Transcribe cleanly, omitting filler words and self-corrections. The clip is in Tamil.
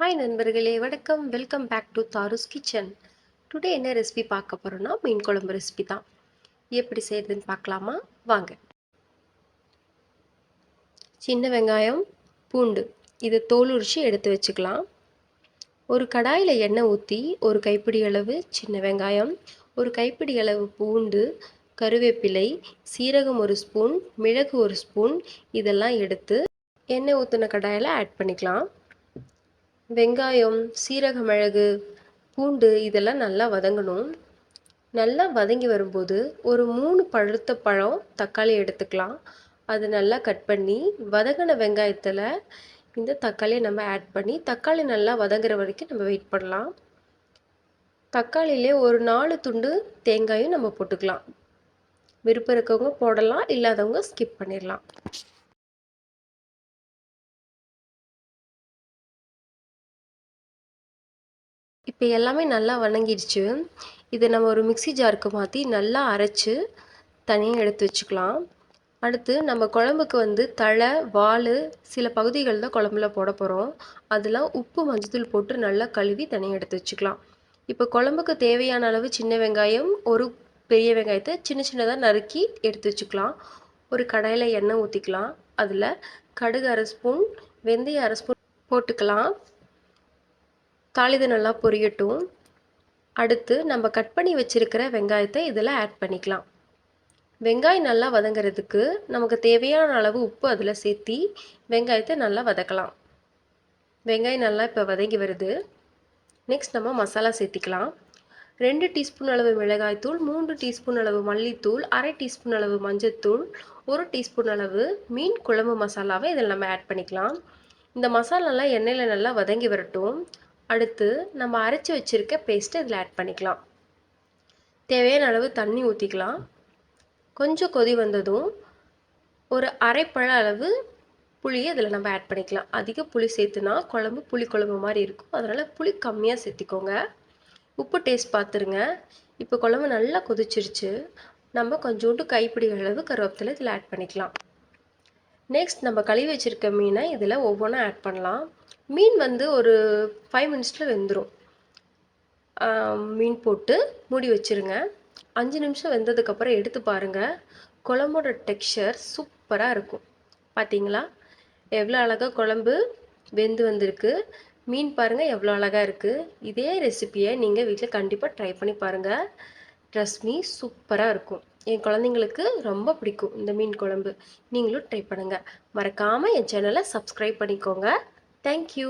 ஹாய் நண்பர்களே, வணக்கம். Welcome back to Tharu's kitchen. Today என்ன ரெசிபி பார்க்க போகிறோன்னா மீன் குழம்பு ரெசிபி தான். எப்படி செய்கிறதுன்னு பார்க்கலாமா? வாங்க. சின்ன வெங்காயம், பூண்டு இதை தோல் உரித்து எடுத்து வச்சுக்கலாம். ஒரு கடாயில் எண்ணெய் ஊற்றி ஒரு கைப்பிடி அளவு சின்ன வெங்காயம், ஒரு கைப்பிடி அளவு பூண்டு, கருவேப்பிலை, சீரகம் ஒரு ஸ்பூன், மிளகு ஒரு ஸ்பூன் இதெல்லாம் எடுத்து எண்ணெய் ஊற்றின கடாயில் ஆட் பண்ணிக்கலாம். வெங்காயம், சீரக மிளகு, பூண்டு இதெல்லாம் நல்லா வதங்கணும். நல்லா வதங்கி வரும்போது ஒரு 3 பழுத்த பழம் தக்காளி எடுத்துக்கலாம். அது நல்லா கட் பண்ணி வதங்கின வெங்காயத்தில் இந்த தக்காளியை நம்ம ஆட் பண்ணி தக்காளி நல்லா வதங்குற வரைக்கும் நம்ம வெயிட் பண்ணலாம். தக்காளியிலே ஒரு 4 துண்டு தேங்காயும் நம்ம போட்டுக்கலாம். விருப்பம் இருக்கவங்க போடலாம், இல்லாதவங்க ஸ்கிப் பண்ணிடலாம். இப்போ எல்லாமே நல்லா வதங்கிடுச்சு. இதை நம்ம ஒரு மிக்ஸி ஜாருக்கு மாற்றி நல்லா அரைச்சி தனியாக எடுத்து வச்சுக்கலாம். அடுத்து நம்ம குழம்புக்கு தலை, வால் சில பகுதிகள் தான் குழம்புல போட போகிறோம். அதெல்லாம் உப்பு மஞ்சத்தூள் போட்டு நல்லா கழுவி தனியாக எடுத்து வச்சுக்கலாம். இப்போ குழம்புக்கு தேவையான அளவு சின்ன வெங்காயம், ஒரு பெரிய வெங்காயத்தை சின்ன சின்னதாக நறுக்கி எடுத்து வச்சுக்கலாம். ஒரு கடாயில் எண்ணெய் ஊற்றிக்கலாம். அதில் கடுகு அரை ஸ்பூன், வெந்தயம் அரை ஸ்பூன் போட்டுக்கலாம். தாளிது நல்லா பொரியட்டும். அடுத்து நம்ம கட் பண்ணி வச்சுருக்கிற வெங்காயத்தை இதில் ஆட் பண்ணிக்கலாம். வெங்காயம் நல்லா வதங்கிறதுக்கு நமக்கு தேவையான அளவு உப்பு அதில் சேர்த்தி வெங்காயத்தை நல்லா வதக்கலாம். வெங்காயம் நல்லா இப்போ வதங்கி வருது. நெக்ஸ்ட் நம்ம மசாலா சேர்த்திக்கலாம். 2 டீஸ்பூன் அளவு மிளகாய்த்தூள், 3 டீஸ்பூன் அளவு மல்லித்தூள், அரை டீஸ்பூன் அளவு மஞ்சத்தூள், 1 டீஸ்பூன் அளவு மீன் குழம்பு மசாலாவை இதில் நம்ம ஆட் பண்ணிக்கலாம். இந்த மசாலாலாம் எண்ணெயில் நல்லா வதங்கி வரட்டும். அடுத்து நம்ம அரைச்சி வச்சுருக்க பேஸ்ட்டை இதில் ஆட் பண்ணிக்கலாம். தேவையான அளவு தண்ணி ஊற்றிக்கலாம். கொஞ்சம் கொதி வந்ததும் ஒரு அரைப்பழ அளவு புளியை இதில் நம்ம ஆட் பண்ணிக்கலாம். அதிக புளி சேர்த்துனா குழம்பு புளி குழம்பு மாதிரி இருக்கும். அதனால் புளி கம்மியாக சேர்த்திக்கோங்க. உப்பு டேஸ்ட் பார்த்துருங்க. இப்போ குழம்பு நல்லா கொதிச்சிருச்சு. நம்ம கொஞ்சோண்டு கைப்பிடி அளவு கருவேப்பிலை இதில் ஆட் பண்ணிக்கலாம். நெக்ஸ்ட் நம்ம கழுவி வச்சுருக்க மீனை இதில் ஒவ்வொன்றா ஆட் பண்ணலாம். மீன் ஒரு 5 மினிட்ஸில் வெந்துடும். மீன் போட்டு மூடி வச்சுருங்க. 5 நிமிஷம் வெந்ததுக்கப்புறம் எடுத்து பாருங்கள். குழம்போட டெக்ஸ்சர் சூப்பராக இருக்கும். பார்த்தீங்களா எவ்வளோ அழகாக குழம்பு வெந்து வந்திருக்கு. மீன் பாருங்கள் எவ்வளோ அழகாக இருக்குது. இதே ரெசிப்பியை நீங்கள் வீட்டில் கண்டிப்பாக ட்ரை பண்ணி பாருங்கள். ட்ரஸ்ட் மீ சூப்பராக இருக்கும். என் குழந்தைங்களுக்கு ரொம்ப பிடிக்கும் இந்த மீன் குழம்பு. நீங்களும் ட்ரை பண்ணுங்கள். மறக்காமல் என் சேனலை சப்ஸ்கிரைப் பண்ணிக்கோங்க. தேங்க்யூ.